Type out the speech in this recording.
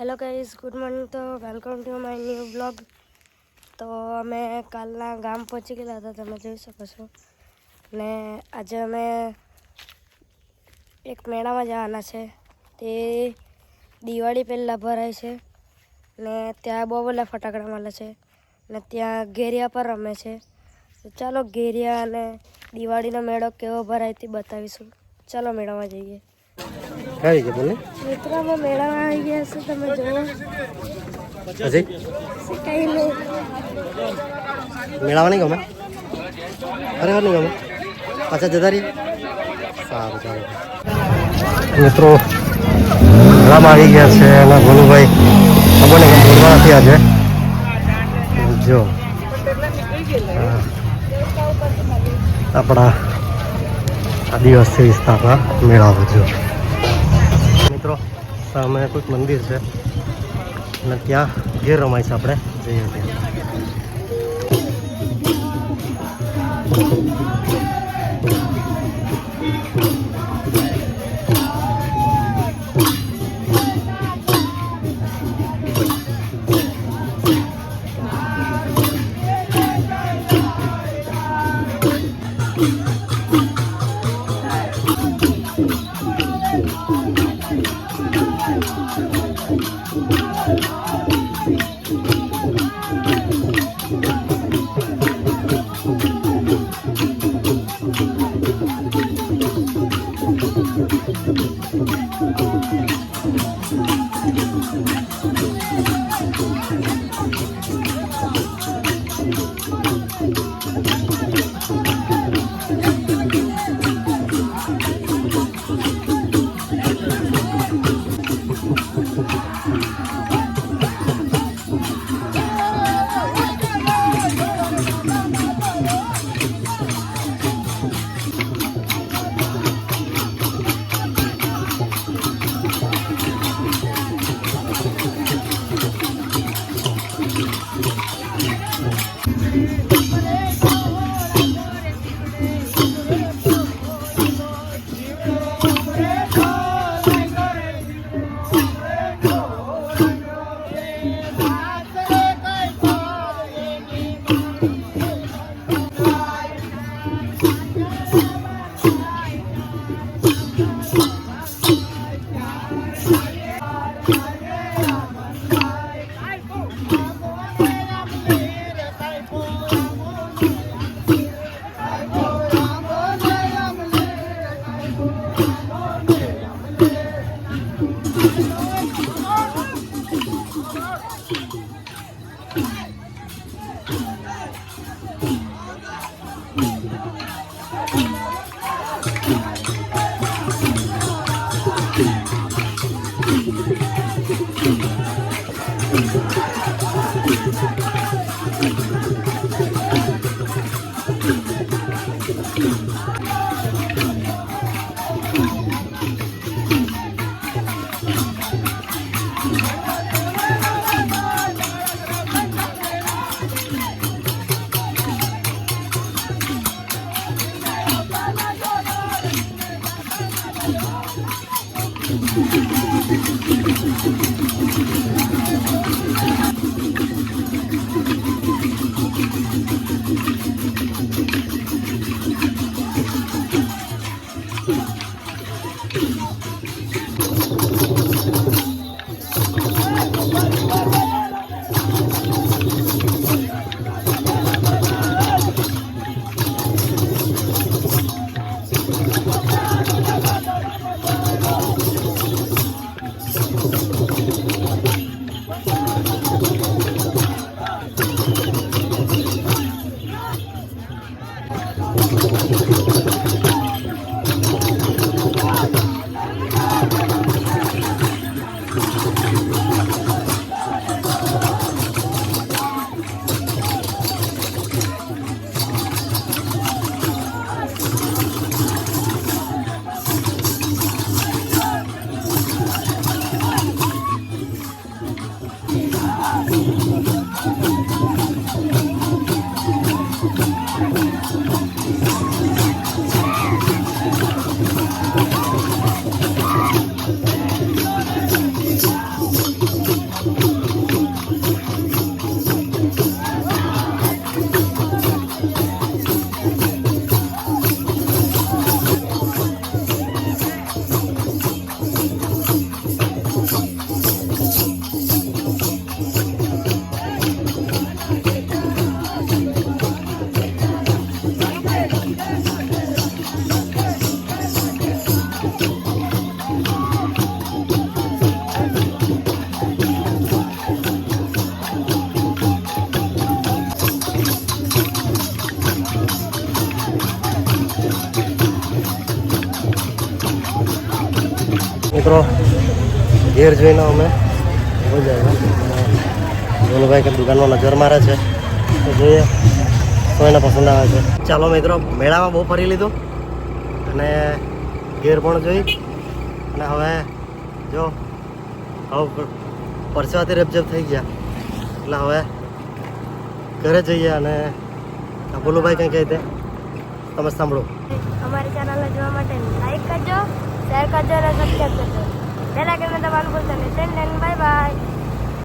Hello guys, good morning. તો welcome to my new blog. તો અમે કાલના ગામ પહોંચી ગયેલા હતા, તમે જોઈ શકો છો. ને આજે અમે એક મેળામાં જવાના છે. તે દિવાળી પહેલાં ભરાય છે ને ત્યાં બહુ બધા ફટાકડા મળે છે ને ત્યાં ઘેરિયા પર રમે છે. તો ચાલો ઘેરિયા અને દિવાળીનો મેળો કેવો ભરાય તે બતાવીશું. ચાલો મેળામાં જઈએ. મિત્રોમાં મેળામાં આવી ગયા છે, તમે જુઓ. કઈ નહીં મેળામાં નહીં ગમે, ખરેખર નહીં ગમે. પાછા જતા રહીએ. સારું ચાલો મિત્રો, મેળામાં આવી ગયા છે અને ભોલુભાઈ ખબર ને કેમ બોલવા નથી આજે. જો આપણા આદિવાસી વિસ્તારના મેળાઓ જો મિત્રો. સામે કોઈક મંદિર છે અને ત્યાં ઘેર રમાય છે. આપણે જઈએ ત્યાં. મિત્રો ઘેર જોઈને અમે હો જાય ગોલુભાઈ કે દુકાનમાં નજર મારે છે તો જોઈએ તો એને પસંદ આવે છે. ચાલો મિત્રો મેળામાં બહુ ફરી લીધું અને ઘેર પણ જોઈ અને હવે જો હવે પરસેવાથી રેપઝેપ થઈ ગયા એટલે હવે ઘરે જઈએ અને ગોલુભાઈ કંઈ કહી દે તમે સાંભળો. અમારી ચેનલને જોવા માટે લાઈક કરજો, શેર કરજો અને સબસ્ક્રાઈબ કરજો. બેલ આઇકન દબાવવાનું ભૂલતા નહીં. Bye bye.